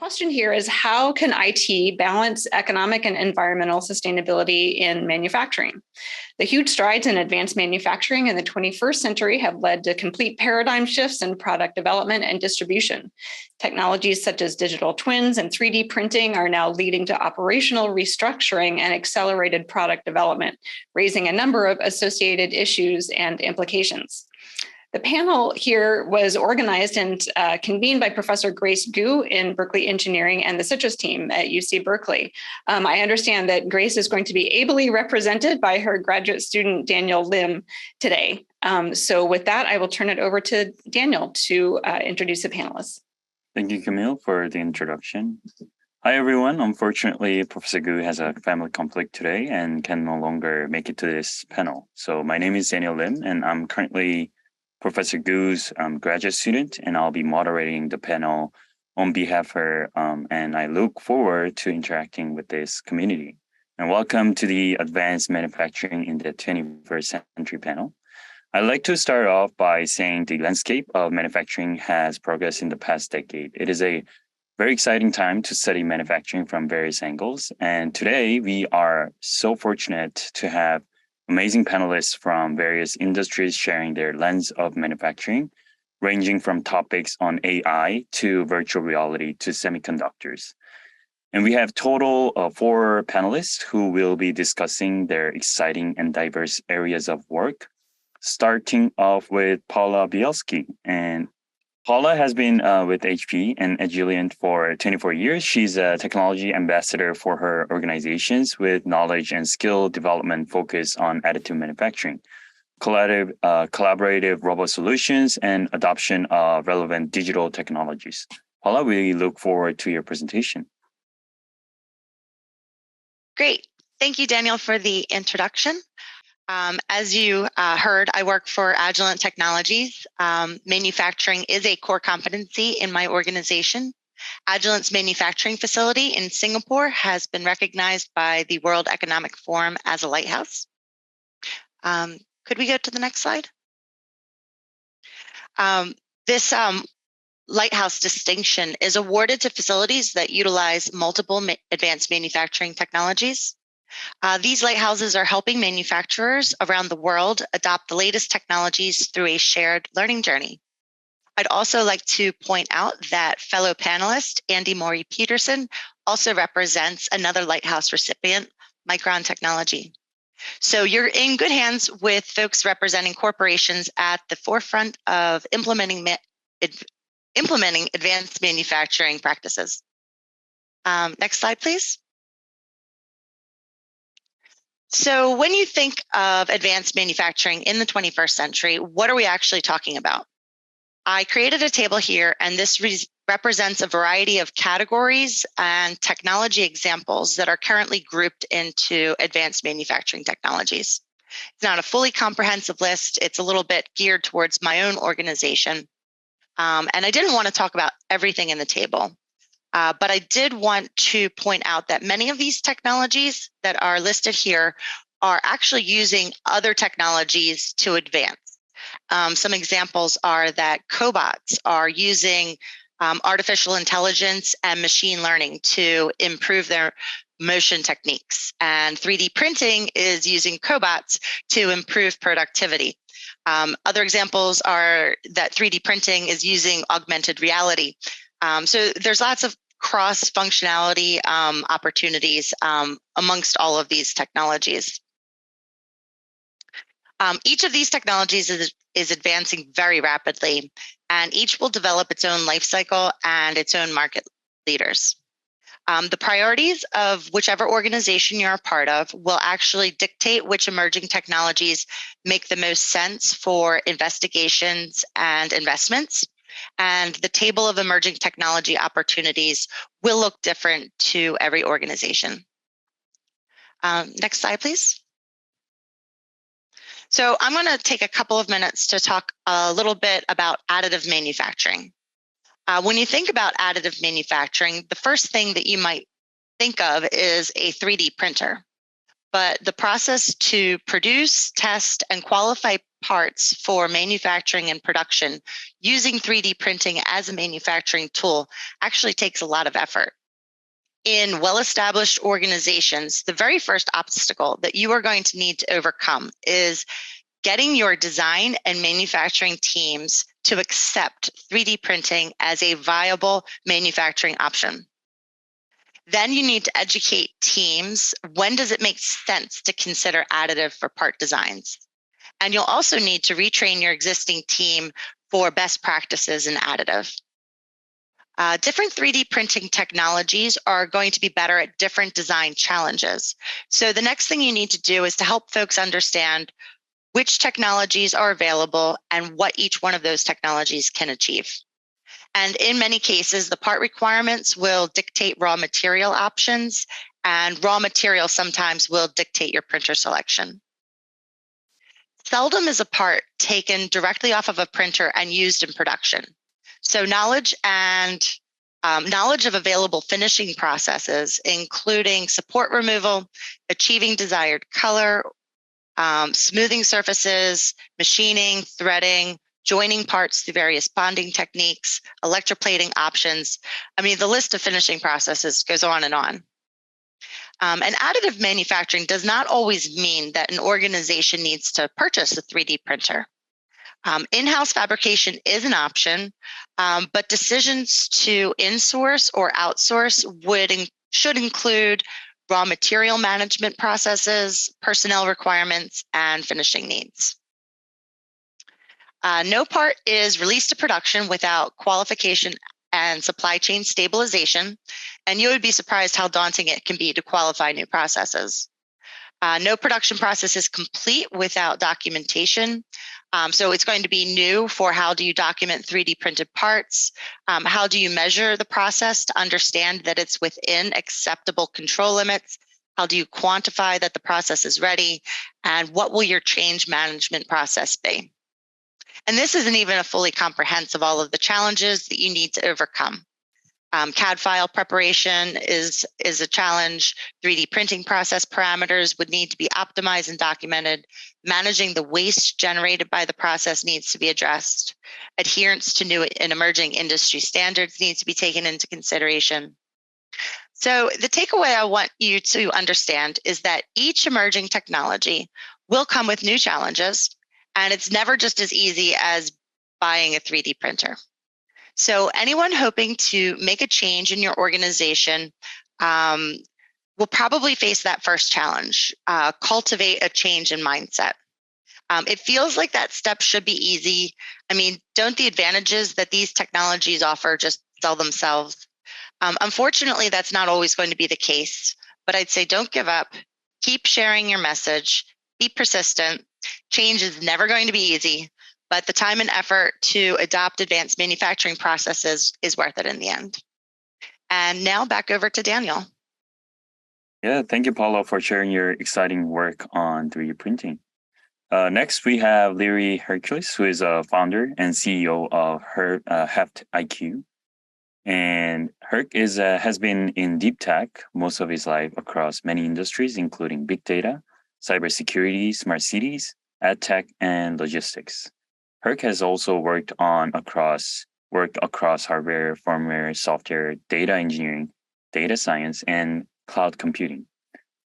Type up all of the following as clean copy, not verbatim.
question here is, how can IT balance economic and environmental sustainability in manufacturing? The huge strides in advanced manufacturing in the 21st century have led to complete paradigm shifts in product development and distribution. Technologies such as digital twins and 3D printing are now leading to operational restructuring and accelerated product development, raising a number of associated issues and implications. The panel here was organized and convened by Professor Grace Gu in Berkeley Engineering and the Citrus team at UC Berkeley. I understand that Grace is going to be ably represented by her graduate student, Daniel Lim, today. So with that, I will turn it over to Daniel to introduce the panelists. Thank you, Camille, for the introduction. Hi, everyone. Unfortunately, Professor Gu has a family conflict today and can no longer make it to this panel. So my name is Daniel Lim, and I'm currently Professor Gu's graduate student, and I'll be moderating the panel on behalf of her, and I look forward to interacting with this community. And welcome to the Advanced Manufacturing in the 21st Century panel. I'd like to start off by saying the landscape of manufacturing has progressed in the past decade. It is a very exciting time to study manufacturing from various angles, and today we are so fortunate to have amazing panelists from various industries sharing their lens of manufacturing, ranging from topics on AI to virtual reality to semiconductors. And we have total 4 panelists who will be discussing their exciting and diverse areas of work, starting off with Paula Bielski. And Paula has been with HP and Agilent for 24 years. She's a technology ambassador for her organizations with knowledge and skill development focus on additive manufacturing, collaborative robot solutions, and adoption of relevant digital technologies. Paula, we look forward to your presentation. Great. Thank you, Daniel, for the introduction. As you heard, I work for Agilent Technologies. Manufacturing is a core competency in my organization. Agilent's manufacturing facility in Singapore has been recognized by the World Economic Forum as a lighthouse. Could we go to the next slide? This lighthouse distinction is awarded to facilities that utilize multiple advanced manufacturing technologies. These lighthouses are helping manufacturers around the world adopt the latest technologies through a shared learning journey. I'd also like to point out that fellow panelist Andy Mori Peterson also represents another lighthouse recipient, Micron Technology. So you're in good hands with folks representing corporations at the forefront of implementing advanced manufacturing practices. Next slide, please. So when you think of advanced manufacturing in the 21st century, what are we actually talking about? I created a table here, and this represents a variety of categories and technology examples that are currently grouped into advanced manufacturing technologies. It's not a fully comprehensive list. It's a little bit geared towards my own organization. And I didn't want to talk about everything in the table. But I did want to point out that many of these technologies that are listed here are actually using other technologies to advance. Some examples are that cobots are using artificial intelligence and machine learning to improve their motion techniques. And 3D printing is using cobots to improve productivity. Other examples are that 3D printing is using augmented reality. So there's lots of cross-functionality opportunities amongst all of these technologies. Each of these technologies is advancing very rapidly, and each will develop its own life cycle and its own market leaders. The priorities of whichever organization you're a part of will actually dictate which emerging technologies make the most sense for investigations and investments. And the table of emerging technology opportunities will look different to every organization. Next slide, please. So I'm going to take a couple of minutes to talk a little bit about additive manufacturing. When you think about additive manufacturing, the first thing that you might think of is a 3D printer. but the process to produce, test, and qualify parts for manufacturing and production using 3D printing as a manufacturing tool actually takes a lot of effort. In well-established organizations, the very first obstacle that you are going to need to overcome is getting your design and manufacturing teams to accept 3D printing as a viable manufacturing option. Then you need to educate teams, when does it make sense to consider additive for part designs? And you'll also need to retrain your existing team for best practices in additive. Different 3D printing technologies are going to be better at different design challenges. So the next thing you need to do is to help folks understand which technologies are available and what each one of those technologies can achieve. And in many cases, the part requirements will dictate raw material options, and raw material sometimes will dictate your printer selection. Seldom is a part taken directly off of a printer and used in production. So knowledge of available finishing processes, including support removal, achieving desired color, smoothing surfaces, machining, threading, joining parts through various bonding techniques, electroplating options. I mean, the list of finishing processes goes on and on. And additive manufacturing does not always mean that an organization needs to purchase a 3D printer. In-house fabrication is an option, but decisions to insource or outsource should include raw material management processes, personnel requirements, and finishing needs. No part is released to production without qualification and supply chain stabilization, and you would be surprised how daunting it can be to qualify new processes. No production process is complete without documentation. So it's going to be new for how do you document 3D printed parts? How do you measure the process to understand that it's within acceptable control limits? How do you quantify that the process is ready? And what will your change management process be? And this isn't even a fully comprehensive all of the challenges that you need to overcome. CAD file preparation is a challenge. 3D printing process parameters would need to be optimized and documented. Managing the waste generated by the process needs to be addressed. Adherence to new and emerging industry standards needs to be taken into consideration. So the takeaway I want you to understand is that each emerging technology will come with new challenges, and it's never just as easy as buying a 3D printer. So anyone hoping to make a change in your organization will probably face that first challenge, cultivate a change in mindset. It feels like that step should be easy. I mean, don't the advantages that these technologies offer just sell themselves? Unfortunately, that's not always going to be the case, but I'd say don't give up. Keep sharing your message. Be persistent. Change is never going to be easy, but the time and effort to adopt advanced manufacturing processes is worth it in the end. And now back over to Daniel. Yeah, thank you, Paula, for sharing your exciting work on 3D printing. Next, we have Larry Hercules, who is a founder and CEO of Heft IQ. And Herc has been in deep tech most of his life across many industries, including big data, cybersecurity, smart cities, ad tech, and logistics. Herc has also worked across hardware, firmware, software, data engineering, data science, and cloud computing.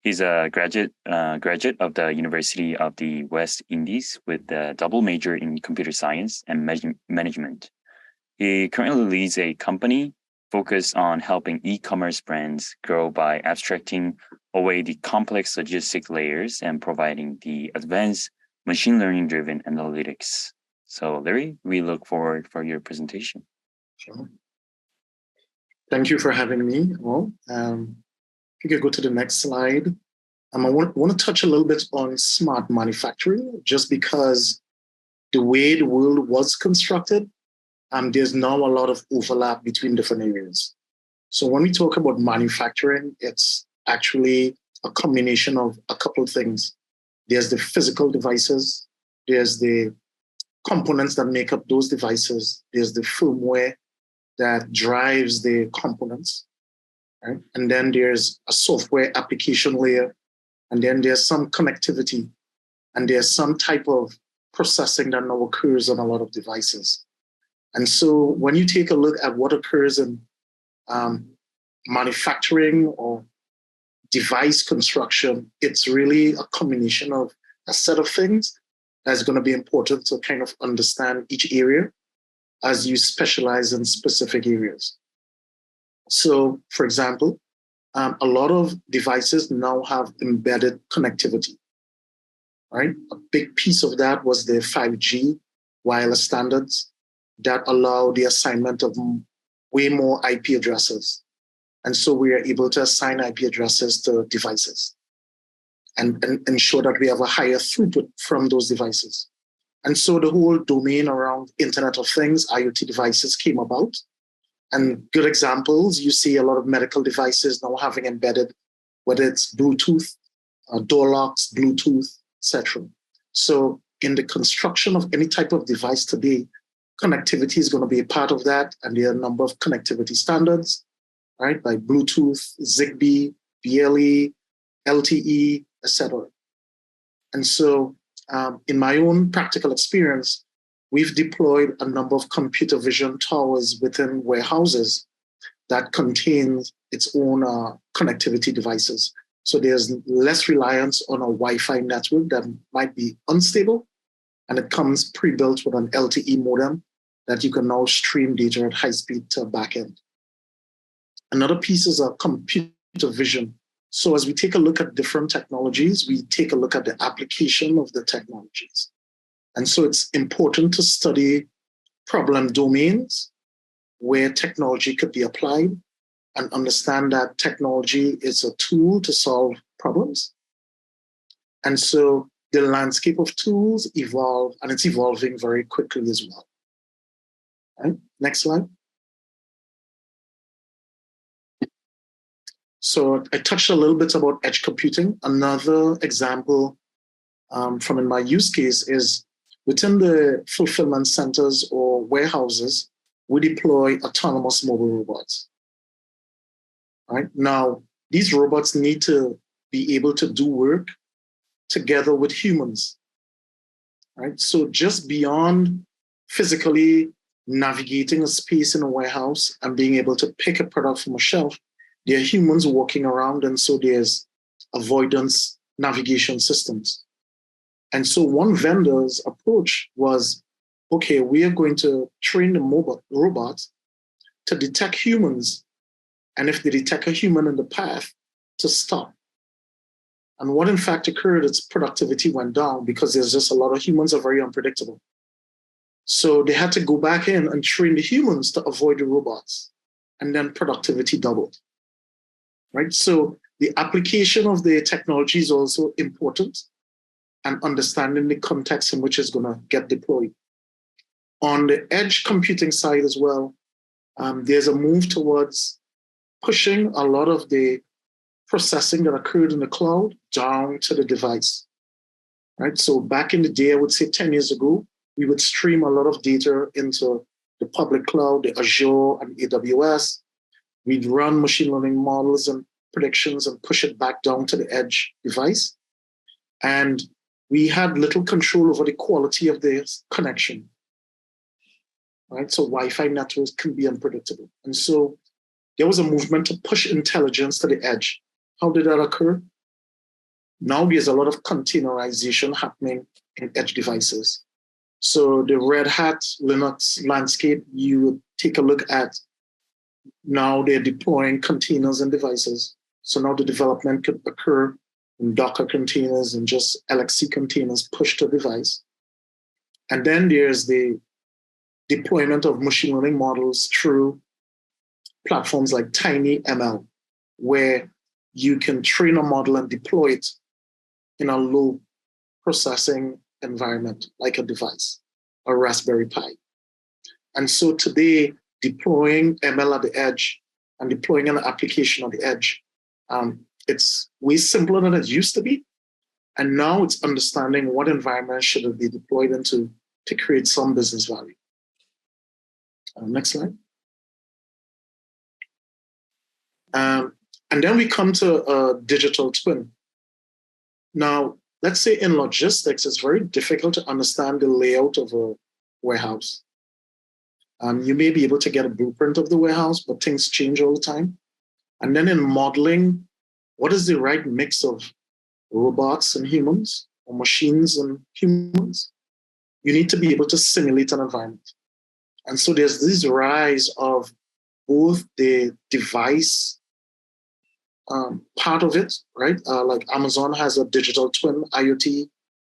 He's a graduate of the University of the West Indies with a double major in computer science and management. He currently leads a company focused on helping e-commerce brands grow by abstracting away the complex logistic layers and providing the advanced machine learning-driven analytics. So, Larry, we look forward for your presentation. Sure. Thank you for having me all. If you could go to the next slide. I want to touch a little bit on smart manufacturing, just because the way the world was constructed, there's now a lot of overlap between different areas. So when we talk about manufacturing, it's actually a combination of a couple of things. There's the physical devices, there's the components that make up those devices, there's the firmware that drives the components, right? And then there's a software application layer, and then there's some connectivity, and there's some type of processing that now occurs on a lot of devices. And so when you take a look at what occurs in manufacturing or device construction, it's really a combination of a set of things that's going to be important to kind of understand each area as you specialize in specific areas. So, for example, a lot of devices now have embedded connectivity, right? A big piece of that was the 5G wireless standards that allow the assignment of way more IP addresses. And so we are able to assign IP addresses to devices and ensure that we have a higher throughput from those devices. And so the whole domain around Internet of Things, IoT devices came about. And good examples, you see a lot of medical devices now having embedded, whether it's Bluetooth, door locks, Bluetooth, etc. So in the construction of any type of device today, connectivity is going to be a part of that. And there are a number of connectivity standards, right? Like Bluetooth, Zigbee, BLE, LTE, etc. And so in my own practical experience, we've deployed a number of computer vision towers within warehouses that contains its own connectivity devices. So there's less reliance on a Wi-Fi network that might be unstable, and it comes pre-built with an LTE modem that you can now stream data at high speed to backend. Another piece is a computer vision. So as we take a look at different technologies, we take a look at the application of the technologies. And so it's important to study problem domains where technology could be applied and understand that technology is a tool to solve problems. And so the landscape of tools evolve, and it's evolving very quickly as well. Right? Next slide. So I touched a little bit about edge computing. Another example from in my use case is within the fulfillment centers or warehouses, we deploy autonomous mobile robots. Right? Now, these robots need to be able to do work together with humans. Right? So just beyond physically navigating a space in a warehouse and being able to pick a product from a shelf, there are humans walking around, and so there's avoidance navigation systems. And so one vendor's approach was, okay, we are going to train the mobile robots to detect humans, and if they detect a human in the path, to stop. And what in fact occurred, its productivity went down because there's just a lot of humans are very unpredictable. So they had to go back in and train the humans to avoid the robots, and then productivity doubled. Right? So the application of the technology is also important, and understanding the context in which it's going to get deployed. On the edge computing side as well, there's a move towards pushing a lot of the processing that occurred in the cloud down to the device. Right? So back in the day, I would say 10 years ago, we would stream a lot of data into the public cloud, the Azure and AWS. We'd run machine learning models and predictions and push it back down to the edge device. And we had little control over the quality of the connection. Right? So Wi-Fi networks can be unpredictable. And so there was a movement to push intelligence to the edge. How did that occur? Now there's a lot of containerization happening in edge devices. So the Red Hat Linux landscape, you would take a look at. Now they're deploying containers and devices. So now the development could occur in Docker containers and just LXC containers pushed to device. And then there's the deployment of machine learning models through platforms like TinyML, where you can train a model and deploy it in a low processing environment like a device, a Raspberry Pi. And so today, deploying ML at the edge and deploying an application at the edge, it's way simpler than it used to be. And now it's understanding what environment should it be deployed into to create some business value. Next slide. And then we come to a digital twin. Now, let's say in logistics, it's very difficult to understand the layout of a warehouse. You may be able to get a blueprint of the warehouse, but things change all the time. And then in modeling, what is the right mix of robots and humans, or machines and humans? You need to be able to simulate an environment. And so there's this rise of both the device part of it, right? Like Amazon has a digital twin IoT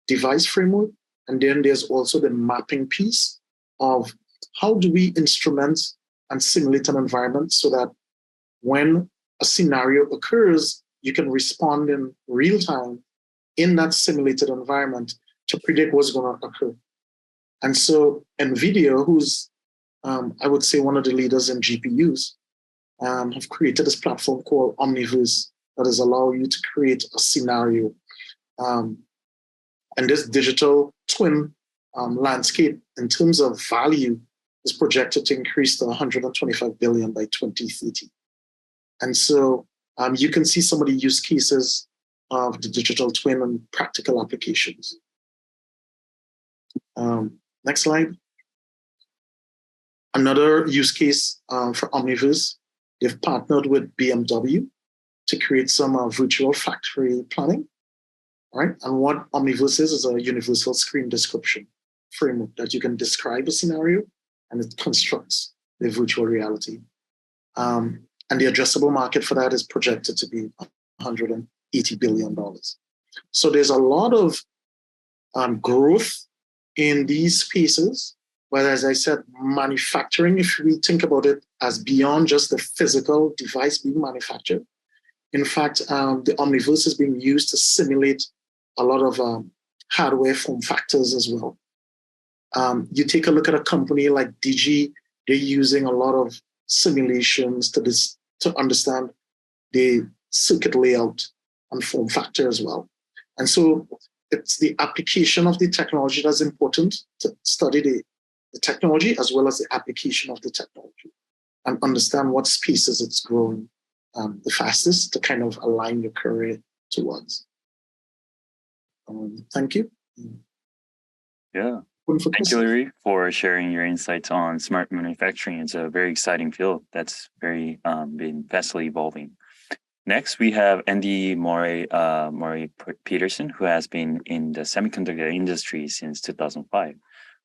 device framework. And then there's also the mapping piece of how do we instrument and simulate an environment so that when a scenario occurs, you can respond in real time in that simulated environment to predict what's going to occur. And so NVIDIA, who's, I would say, one of the leaders in GPUs, have created this platform called Omniverse that is allowing you to create a scenario. And this digital twin landscape, in terms of value, is projected to increase to 125 billion by 2030. And so you can see some of the use cases of the digital twin and practical applications. Next slide. Another use case for Omniverse, they've partnered with BMW to create some virtual factory planning, right? And what Omniverse is a universal screen description framework that you can describe a scenario and it constructs the virtual reality. And the addressable market for that is projected to be $180 billion. So there's a lot of growth in these spaces. But as I said, manufacturing, if we think about it as beyond just the physical device being manufactured, in fact, the Omniverse is being used to simulate a lot of hardware form factors as well. You take a look at a company like DG, they're using a lot of simulations to understand the circuit layout and form factor as well. And so it's the application of the technology that's important to study the technology as well as the application of the technology and understand what spaces it's growing the fastest to kind of align your career towards. Thank you. Yeah. Thank you, Larry, for sharing your insights on smart manufacturing. It's a very exciting field that's very been fastly evolving. Next, we have Andy Murray Peterson, who has been in the semiconductor industry since 2005.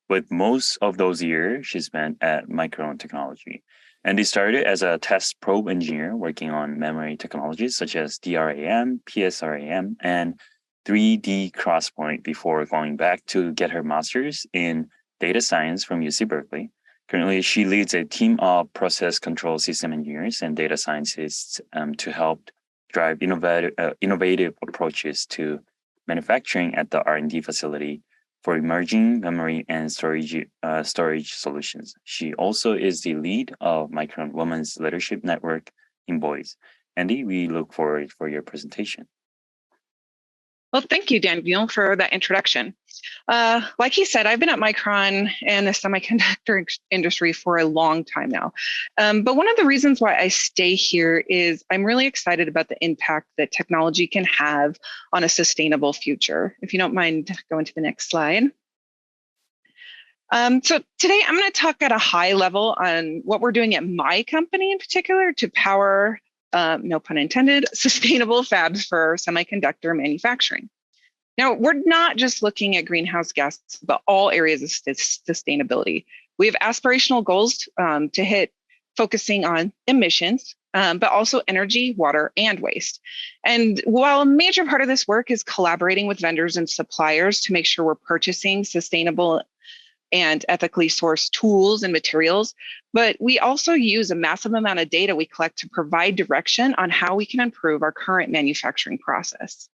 But most of those years, she spent at Micron Technology. Andy started as a test probe engineer working on memory technologies such as DRAM, PSRAM, and 3D XPoint before going back to get her master's in data science from UC Berkeley. Currently, she leads a team of process control system engineers and data scientists to help drive innovative approaches to manufacturing at the R&D facility for emerging memory and storage solutions. She also is the lead of Micron Women's Leadership Network in Boise. Andy, we look forward for your presentation. Well, thank you, Daniel, for that introduction. Like he said, I've been at Micron and the semiconductor industry for a long time now. But one of the reasons why I stay here is I'm really excited about the impact that technology can have on a sustainable future. If you don't mind going to the next slide. So today I'm going to talk at a high level on what we're doing at my company in particular to power, no pun intended, sustainable fabs for semiconductor manufacturing. Now, we're not just looking at greenhouse gases, but all areas of sustainability. We have aspirational goals to hit, focusing on emissions, but also energy, water, and waste. And while a major part of this work is collaborating with vendors and suppliers to make sure we're purchasing sustainable and ethically sourced tools and materials, but we also use a massive amount of data we collect to provide direction on how we can improve our current manufacturing process.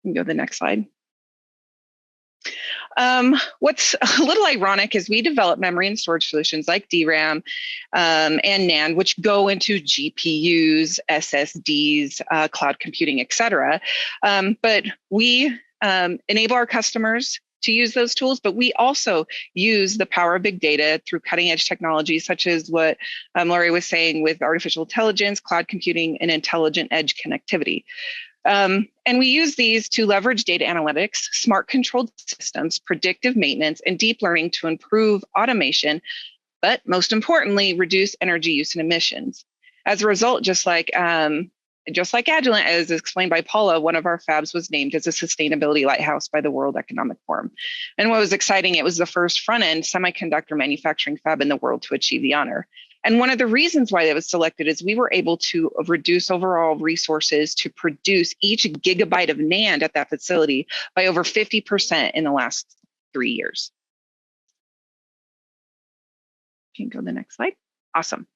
You can go to the next slide. What's a little ironic is we develop memory and storage solutions like DRAM and NAND, which go into GPUs, SSDs, cloud computing, et cetera. But we enable our customers to use those tools, but we also use the power of big data through cutting edge technologies, such as what Laurie was saying with artificial intelligence, cloud computing, and intelligent edge connectivity. And we use these to leverage data analytics, smart controlled systems, predictive maintenance, and deep learning to improve automation, but most importantly, reduce energy use and emissions. As a result, just like Agilent, as explained by Paula, one of our fabs was named as a sustainability lighthouse by the World Economic Forum. And what was exciting, it was the first front-end semiconductor manufacturing fab in the world to achieve the honor. And one of the reasons why it was selected is we were able to reduce overall resources to produce each gigabyte of NAND at that facility by over 50% in the last 3 years. You can go to the next slide. Awesome.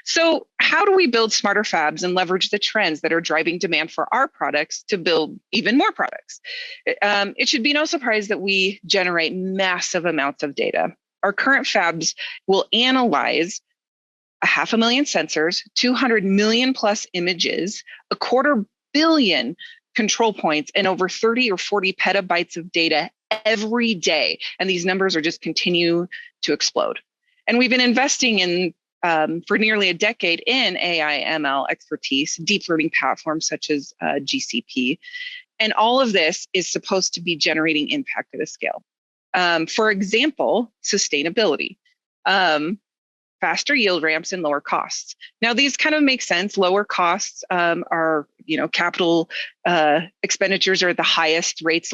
So how do we build smarter fabs and leverage the trends that are driving demand for our products to build even more products? It should be no surprise that we generate massive amounts of data. Our current fabs will analyze 500,000 sensors, 200 million plus images, 250 million control points, and over 30 or 40 petabytes of data every day. And these numbers are just continue to explode. And we've been investing in for nearly a decade in AI, ML expertise, deep learning platforms such as GCP. And all of this is supposed to be generating impact at a scale. For example, sustainability, faster yield ramps and lower costs. Now, these kind of make sense. Lower costs are, capital expenditures are at the highest rates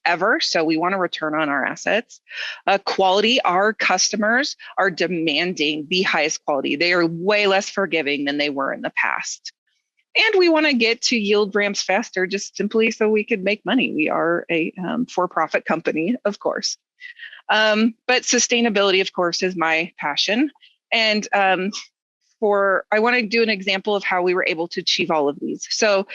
ever. So we want to return on our assets. Quality, our customers are demanding the highest quality. They are way less forgiving than they were in the past. And we want to get to yield ramps faster, just simply so we could make money. We are a for-profit company, of course. But sustainability, of course, is my passion. And I want to do an example of how we were able to achieve all of these. So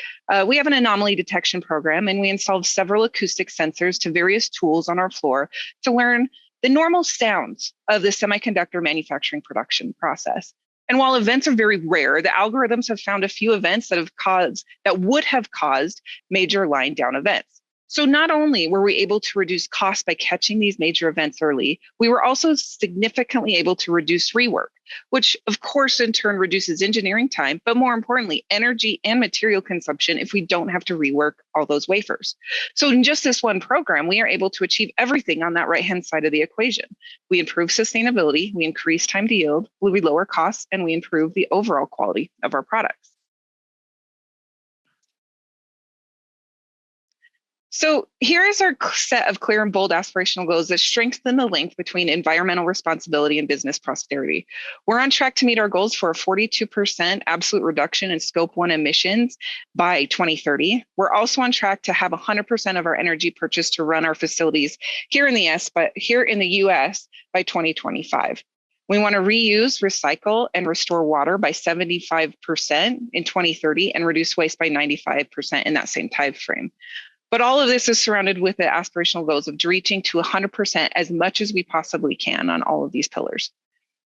we have an anomaly detection program, and we installed several acoustic sensors to various tools on our floor to learn the normal sounds of the semiconductor manufacturing production process. And while events are very rare, the algorithms have found a few events that would have caused major line down events. So not only were we able to reduce costs by catching these major events early, we were also significantly able to reduce rework, which of course in turn reduces engineering time, but more importantly, energy and material consumption if we don't have to rework all those wafers. So in just this one program, we are able to achieve everything on that right-hand side of the equation. We improve sustainability, we increase time to yield, we lower costs, and we improve the overall quality of our products. So here is our set of clear and bold aspirational goals that strengthen the link between environmental responsibility and business prosperity. We're on track to meet our goals for a 42% absolute reduction in Scope 1 emissions by 2030. We're also on track to have 100% of our energy purchased to run our facilities here in the US by 2025. We want to reuse, recycle, and restore water by 75% in 2030 and reduce waste by 95% in that same time frame. But all of this is surrounded with the aspirational goals of reaching to 100% as much as we possibly can on all of these pillars.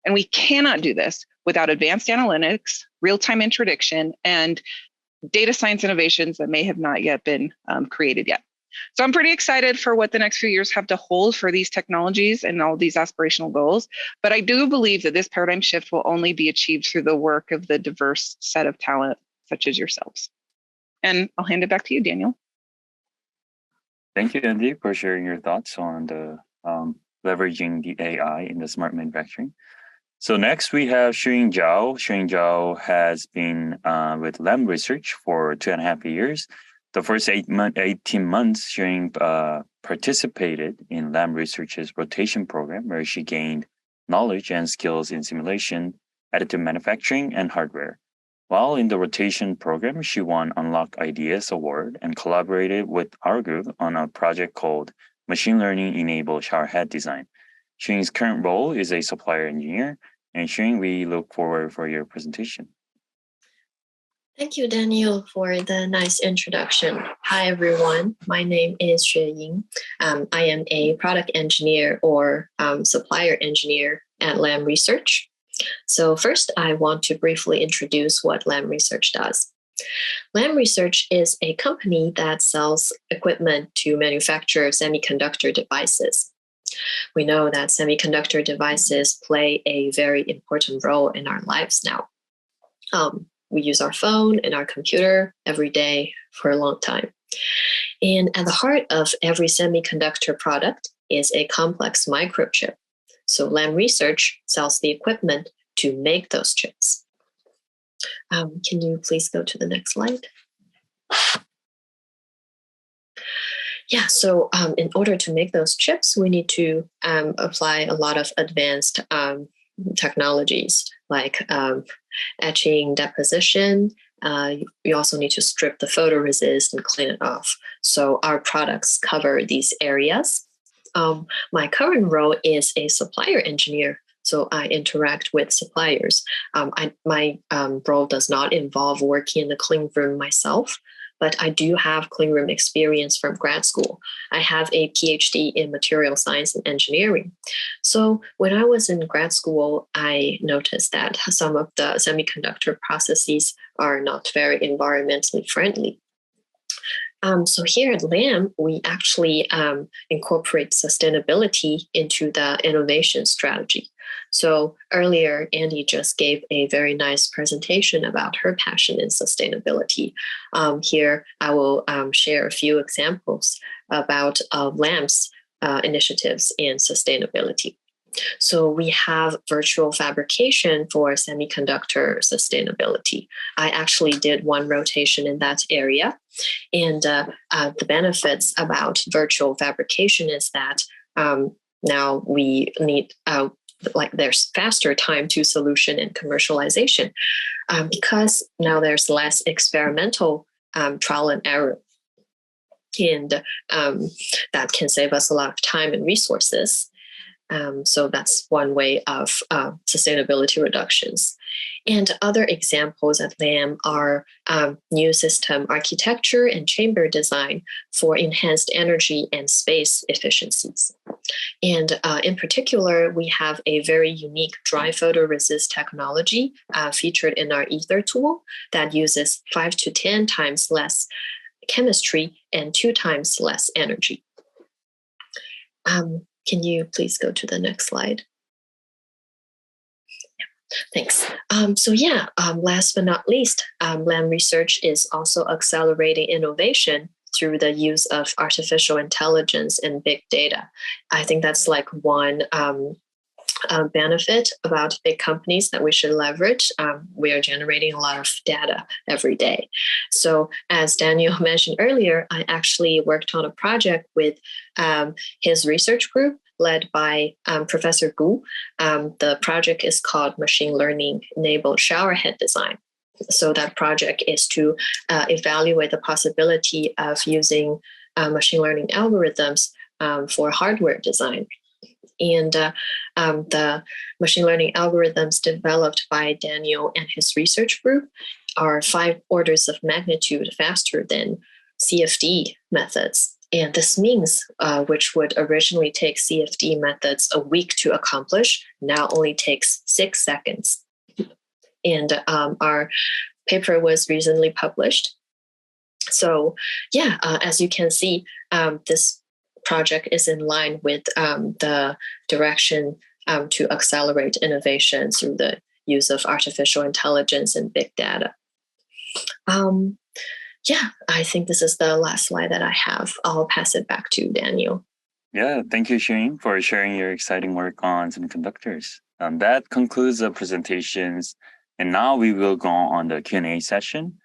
And we cannot do this without advanced analytics, real-time interdiction, and data science innovations that may have not yet been created yet. So I'm pretty excited for what the next few years have to hold for these technologies and all these aspirational goals. But I do believe that this paradigm shift will only be achieved through the work of the diverse set of talent such as yourselves. And I'll hand it back to you, Daniel. Thank you, Andy, for sharing your thoughts on the leveraging the AI in the smart manufacturing. So next we have Shuing Zhao. Shuing Zhao has been with Lam Research for 2.5 years. The first 18 months, Shuing participated in Lam Research's rotation program, where she gained knowledge and skills in simulation, additive manufacturing, and hardware. While in the rotation program, she won Unlock Ideas Award and collaborated with our group on a project called Machine Learning Enabled Showerhead Design. Shuing's current role is a supplier engineer. And Shuing, we look forward for your presentation. Thank you, Daniel, for the nice introduction. Hi, everyone. My name is Xue Ying. I am a product engineer or supplier engineer at Lam Research. So first, I want to briefly introduce what Lam Research does. Lam Research is a company that sells equipment to manufacture semiconductor devices. We know that semiconductor devices play a very important role in our lives now. We use our phone and our computer every day for a long time. And at the heart of every semiconductor product is a complex microchip. So Lam Research sells the equipment to make those chips. Can you please go to the next slide? Yeah, so in order to make those chips, we need to apply a lot of advanced technologies like etching, deposition. You also need to strip the photoresist and clean it off. So our products cover these areas. My current role is a supplier engineer. So I interact with suppliers. My role does not involve working in the clean room myself, but I do have clean room experience from grad school. I have a PhD in material science and engineering. So when I was in grad school, I noticed that some of the semiconductor processes are not very environmentally friendly. So here at Lam, we actually incorporate sustainability into the innovation strategy. So earlier, Andy just gave a very nice presentation about her passion in sustainability. Here, I will share a few examples about Lam's initiatives in sustainability. So we have virtual fabrication for semiconductor sustainability. I actually did one rotation in that area. And the benefits about virtual fabrication is that now we need there's faster time to solution and commercialization because now there's less experimental trial and error. And that can save us a lot of time and resources. So that's one way of sustainability reductions. And other examples at Lam are new system architecture and chamber design for enhanced energy and space efficiencies. And in particular, we have a very unique dry photoresist technology featured in our Ether tool that uses 5 to 10 times less chemistry and 2 times less energy. Can you please go to the next slide? Yeah, thanks. Last but not least, Lam Research is also accelerating innovation through the use of artificial intelligence and big data. I think that's like one benefit about big companies that we should leverage. We are generating a lot of data every day. So as Daniel mentioned earlier, I actually worked on a project with his research group led by Professor Gu. The project is called Machine Learning Enabled Showerhead Design. So that project is to evaluate the possibility of using machine learning algorithms for hardware design. And the machine learning algorithms developed by Daniel and his research group are 5 orders of magnitude faster than CFD methods. And this means, which would originally take CFD methods a week to accomplish, now only takes 6 seconds. And our paper was recently published. So as you can see, this project is in line with the direction to accelerate innovation through the use of artificial intelligence and big data. I think this is the last slide that I have. I'll pass it back to Daniel. Yeah, thank you, Shane, for sharing your exciting work on semiconductors. That concludes the presentations, and now we will go on the Q&A session.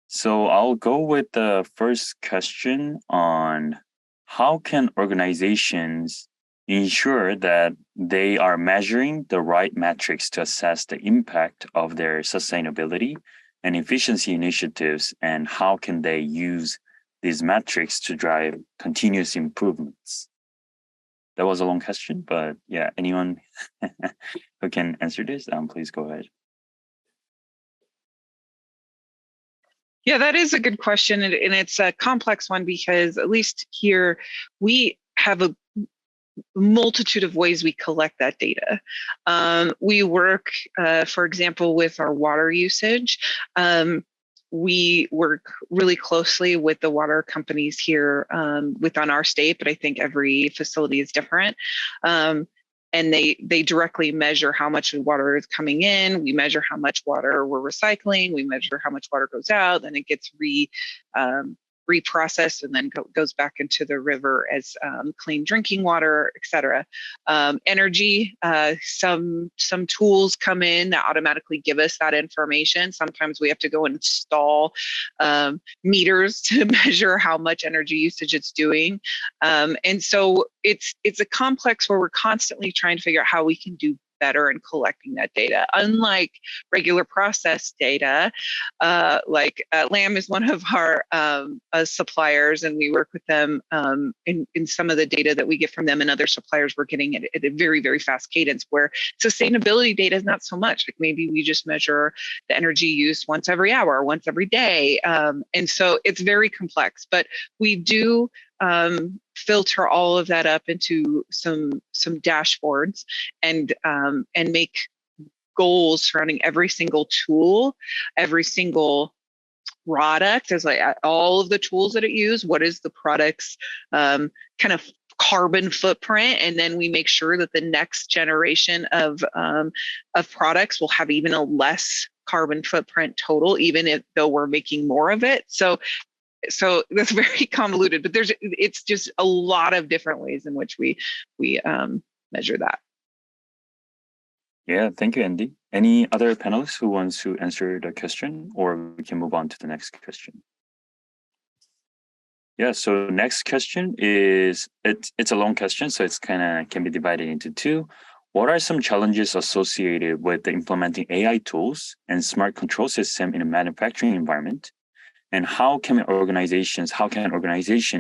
So I'll go with the first question on how can organizations ensure that they are measuring the right metrics to assess the impact of their sustainability and efficiency initiatives, and how can they use these metrics to drive continuous improvements? That was a long question, but yeah, anyone who can answer this, please go ahead. Yeah, that is a good question. And it's a complex one because at least here we have a multitude of ways we collect that data. We work, for example, with our water usage. We work really closely with the water companies here within our state, but I think every facility is different. and they directly measure how much water is coming in. We measure how much water we're recycling. We measure how much water goes out. Then it gets reprocessed and then goes back into the river as clean drinking water, et cetera. Energy, some tools come in that automatically give us that information. Sometimes we have to go and install meters to measure how much energy usage it's doing. And so it's a complex where we're constantly trying to figure out how we can do better in collecting that data. Unlike regular process data, LAM is one of our suppliers, and we work with them in some of the data that we get from them and other suppliers. We're getting it at a very, very fast cadence, where sustainability data is not so much. Like maybe we just measure the energy use once every hour, once every day. And so it's very complex, but we do filter all of that up into some dashboards and make goals surrounding every single tool, every single product, as like all of the tools that it uses. What is the product's kind of carbon footprint? And then we make sure that the next generation of products will have even a less carbon footprint total, even though we're making more of it. So that's very convoluted, but it's just a lot of different ways in which we measure that. Yeah, thank you, Andy. Any other panelists who wants to answer the question, or we can move on to the next question? Yeah, so next question is, it's a long question, so it's can be divided into two. What are some challenges associated with implementing AI tools and smart control system in a manufacturing environment? And how can an organization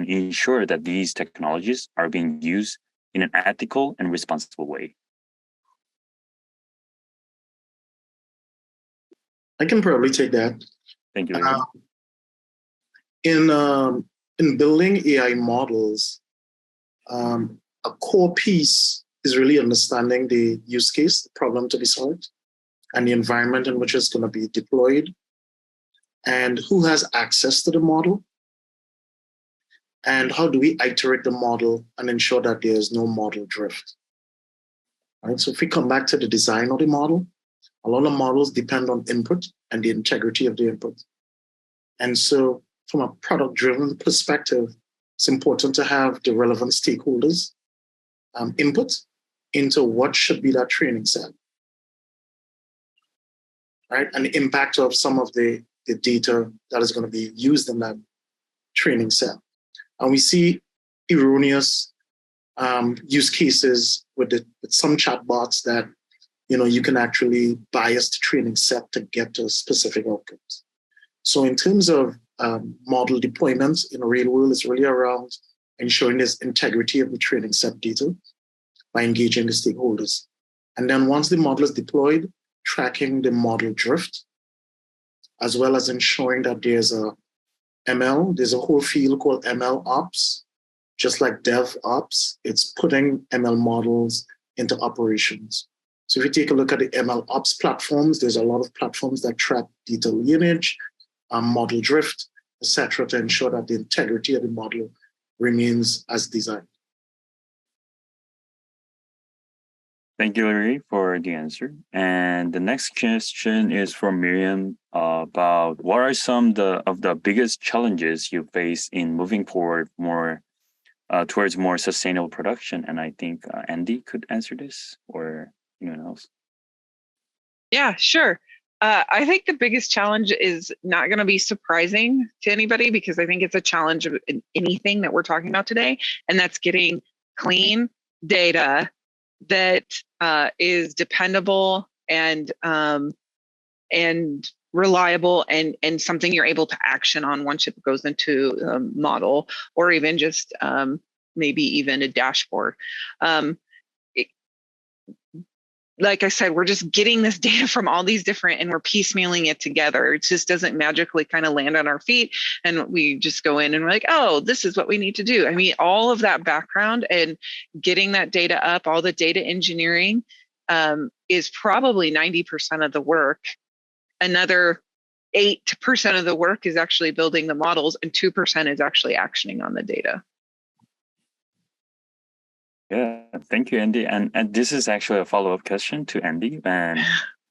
ensure that these technologies are being used in an ethical and responsible way? I can probably take that. Thank you. In building AI models, a core piece is really understanding the use case, the problem to be solved, and the environment in which it's going to be deployed, and who has access to the model, and how do we iterate the model and ensure that there's no model drift. Right? So if we come back to the design of the model, a lot of models depend on input and the integrity of the input. And so from a product-driven perspective, it's important to have the relevant stakeholders input into what should be that training set, right? And the impact of some of the data that is going to be used in that training set. And we see erroneous use cases with some chatbots that you can actually bias the training set to get to specific outcomes. So in terms of model deployments in the real world, it's really around ensuring there's integrity of the training set data by engaging the stakeholders. And then once the model is deployed, tracking the model drift, as well as ensuring that there's a whole field called ML Ops. Just like DevOps, it's putting ML models into operations. So if you take a look at the ML Ops platforms, there's a lot of platforms that track data lineage, model drift, etc., to ensure that the integrity of the model remains as designed. Thank you, Larry, for the answer. And the next question is from Miriam about what are some of the biggest challenges you face in moving forward towards more sustainable production? And I think Andy could answer this, or anyone else. Yeah, sure. I think the biggest challenge is not going to be surprising to anybody, because I think it's a challenge of anything that we're talking about today, and that's getting clean data that is dependable and reliable and something you're able to action on once it goes into a model, or even just maybe even a dashboard. Like I said, we're just getting this data from all these different, and we're piecemealing it together. It just doesn't magically kind of land on our feet and we just go in and we're like, oh, this is what we need to do. I mean, all of that background and getting that data up, all the data engineering is probably 90% of the work. Another 8% of the work is actually building the models, and 2% is actually actioning on the data. Yeah, thank you, Andy. And this is actually a follow-up question to Andy. And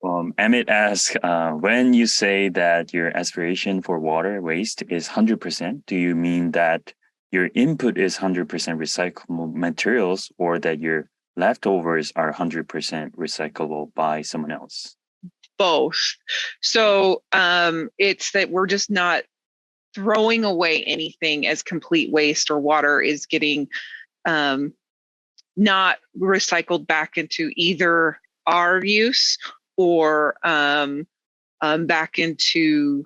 Amit asked, when you say that your aspiration for water waste is 100%, do you mean that your input is 100% recyclable materials, or that your leftovers are 100% recyclable by someone else? Both. So it's that we're just not throwing away anything as complete waste, or water is getting not recycled back into either our use or back into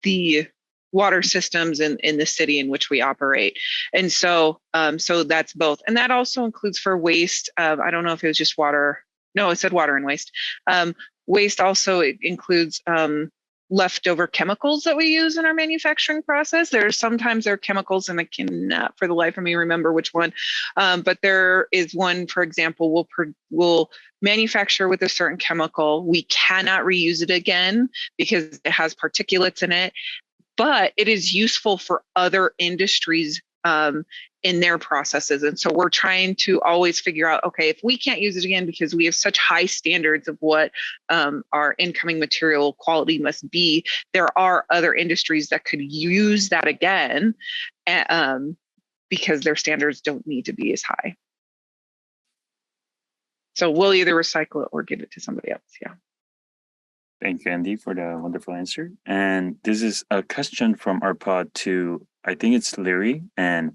the water systems in the city in which we operate. And so so that's both. And that also includes for waste. I don't know if it was just water. No, it said water and waste. Waste also includes leftover chemicals that we use in our manufacturing process. Sometimes there are chemicals, and I cannot for the life of me remember which one. But there is one, for example, we'll manufacture with a certain chemical. We cannot reuse it again because it has particulates in it, but it is useful for other industries in their processes. And so we're trying to always figure out, okay, if we can't use it again because we have such high standards of what our incoming material quality must be, there are other industries that could use that again because their standards don't need to be as high. So we'll either recycle it or give it to somebody else. Yeah. Thank you, Andy, for the wonderful answer. And this is a question from our pod to, I think it's Larry. And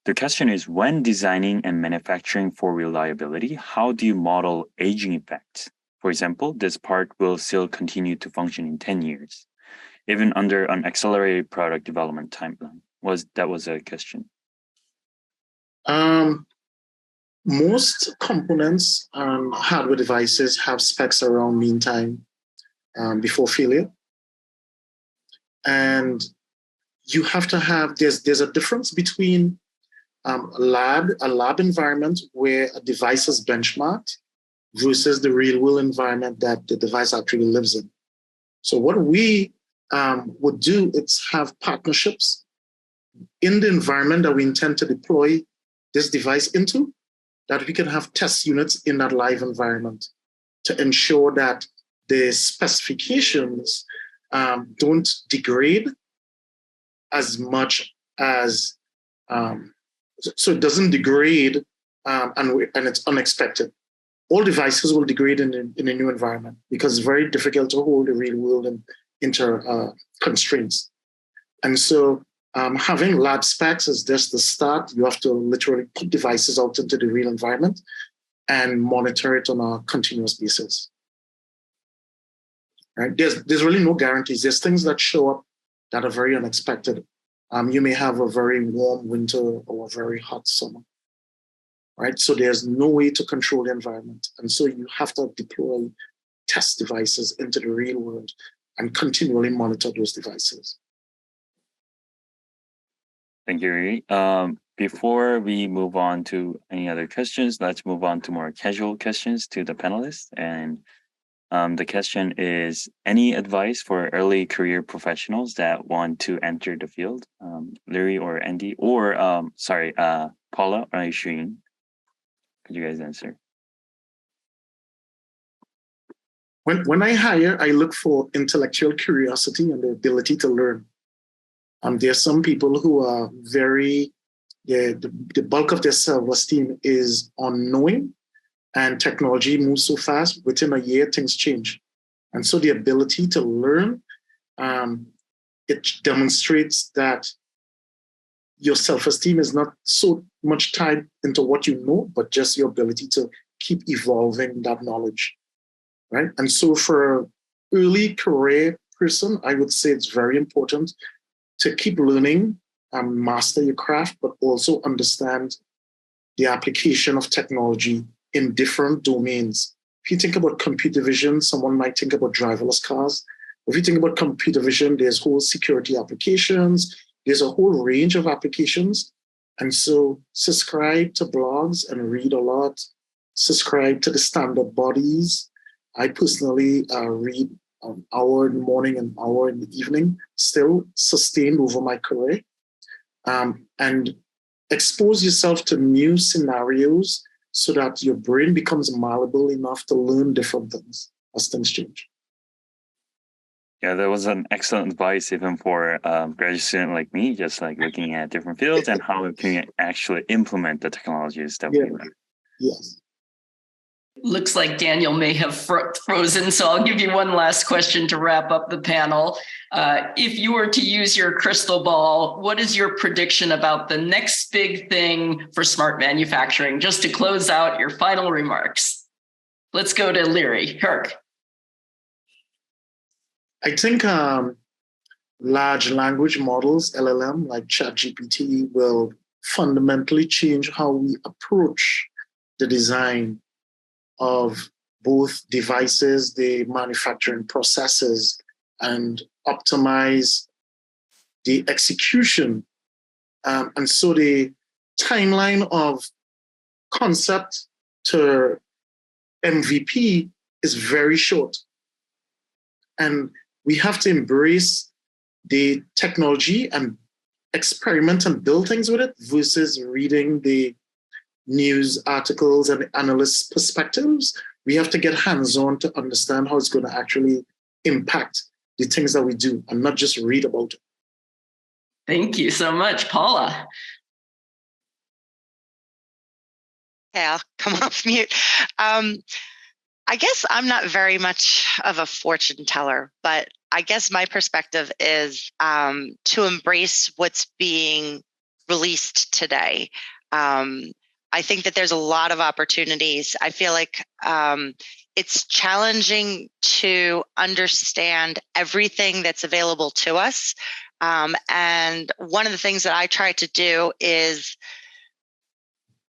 the question is, when designing and manufacturing for reliability, how do you model aging effects? For example, this part will still continue to function in 10 years, even under an accelerated product development timeline. That was a question. Most components and hardware devices have specs around mean time before failure. And you have to have, there's a difference between a lab environment where a device is benchmarked versus the real world environment that the device actually lives in. So what we would do is have partnerships in the environment that we intend to deploy this device into, that we can have test units in that live environment to ensure that the specifications don't degrade as much as, so it doesn't degrade and it's unexpected. All devices will degrade in a new environment because it's very difficult to hold the real world and constraints. And so having lab specs is just the start. You have to literally put devices out into the real environment and monitor it on a continuous basis. Right? There's really no guarantees. There's things that show up that are very unexpected. You may have a very warm winter or a very hot summer, right? So there's no way to control the environment. And so you have to deploy test devices into the real world and continually monitor those devices. Thank you, Riri. Before we move on to any other questions, let's move on to more casual questions to the panelists. And the question is, any advice for early career professionals that want to enter the field? Larry or Andy, or Paula or Xueying? Could you guys answer? When I hire, I look for intellectual curiosity and the ability to learn. There are some people who are the bulk of their self-esteem is on knowing, and technology moves so fast, within a year, things change. And so the ability to learn, it demonstrates that your self-esteem is not so much tied into what you know, but just your ability to keep evolving that knowledge, right? And so for an early career person, I would say it's very important to keep learning and master your craft, but also understand the application of technology in different domains. If you think about computer vision, someone might think about driverless cars. If you think about computer vision, there's whole security applications. There's a whole range of applications. And so subscribe to blogs and read a lot. Subscribe to the standard bodies. I personally read an hour in the morning and an hour in the evening, still sustained over my career. And expose yourself to new scenarios so that your brain becomes malleable enough to learn different things as things change. Yeah, that was an excellent advice, even for graduate student like me, just like looking at different fields and how we can actually implement the technologies that we learn. Yes. Looks like Daniel may have frozen, so I'll give you one last question to wrap up the panel. If you were to use your crystal ball, what is your prediction about the next big thing for smart manufacturing? Just to close out your final remarks. Let's go to Leary. Herc. I think large language models, LLM, like ChatGPT, will fundamentally change how we approach the design of both devices, the manufacturing processes, and optimize the execution. And so the timeline of concept to MVP is very short. And we have to embrace the technology and experiment and build things with it versus reading the news articles and analysts' perspectives. We have to get hands-on to understand how it's going to actually impact the things that we do and not just read about it. Thank you so much, Paula. Yeah, I'll come off mute. I guess I'm not very much of a fortune teller, but I guess my perspective is to embrace what's being released today. I think that there's a lot of opportunities. I feel like it's challenging to understand everything that's available to us. And one of the things that I try to do is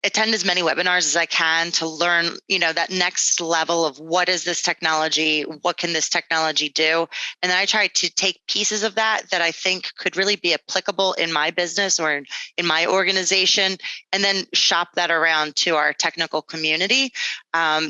attend as many webinars as I can to learn, that next level of what is this technology? What can this technology do? And then I try to take pieces of that I think could really be applicable in my business or in my organization, and then shop that around to our technical community,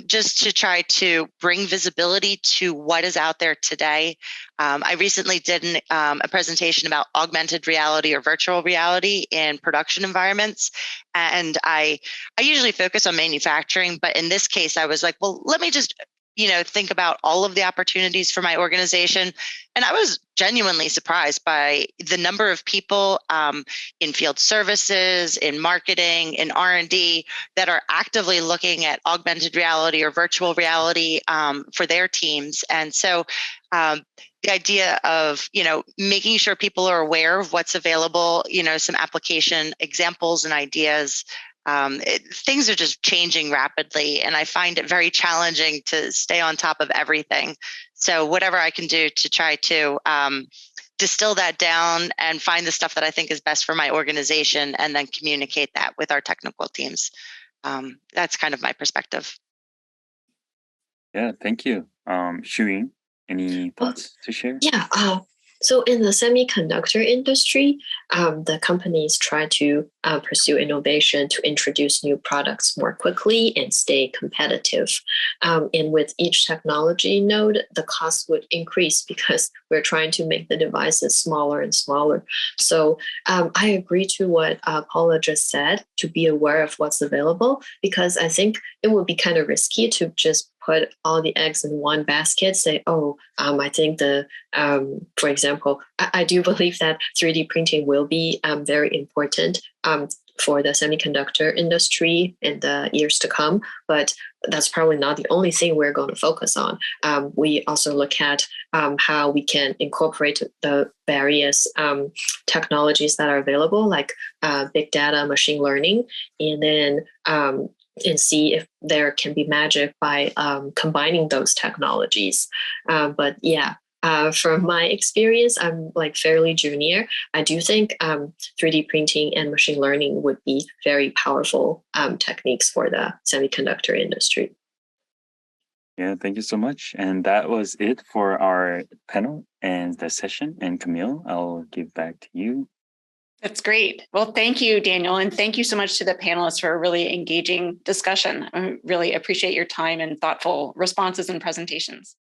just to try to bring visibility to what is out there today. I recently did a presentation about augmented reality or virtual reality in production environments. And I usually focus on manufacturing, but in this case, I was like, well, let me just, think about all of the opportunities for my organization. And I was genuinely surprised by the number of people in field services, in marketing, in R&D that are actively looking at augmented reality or virtual reality for their teams. And so the idea of, making sure people are aware of what's available, some application examples and ideas. Things are just changing rapidly, and I find it very challenging to stay on top of everything. So whatever I can do to try to distill that down and find the stuff that I think is best for my organization, and then communicate that with our technical teams. That's kind of my perspective. Yeah, thank you. Shu-Ying, any thoughts to share? Yeah. So in the semiconductor industry, the companies try to pursue innovation to introduce new products more quickly and stay competitive. And with each technology node, the cost would increase because we're trying to make the devices smaller and smaller. So I agree to what Paula just said, to be aware of what's available, because I think it would be kind of risky to just put all the eggs in one basket, say, I think for example, I do believe that 3D printing will be very important for the semiconductor industry in the years to come, but that's probably not the only thing we're going to focus on. We also look at how we can incorporate the various technologies that are available, like big data, machine learning, and then and see if there can be magic by combining those technologies. But yeah, from my experience, I'm like fairly junior. I do think 3D printing and machine learning would be very powerful techniques for the semiconductor industry. Yeah, thank you so much. And that was it for our panel and the session. And Camille, I'll give back to you. That's great. Well, thank you, Daniel. And thank you so much to the panelists for a really engaging discussion. I really appreciate your time and thoughtful responses and presentations.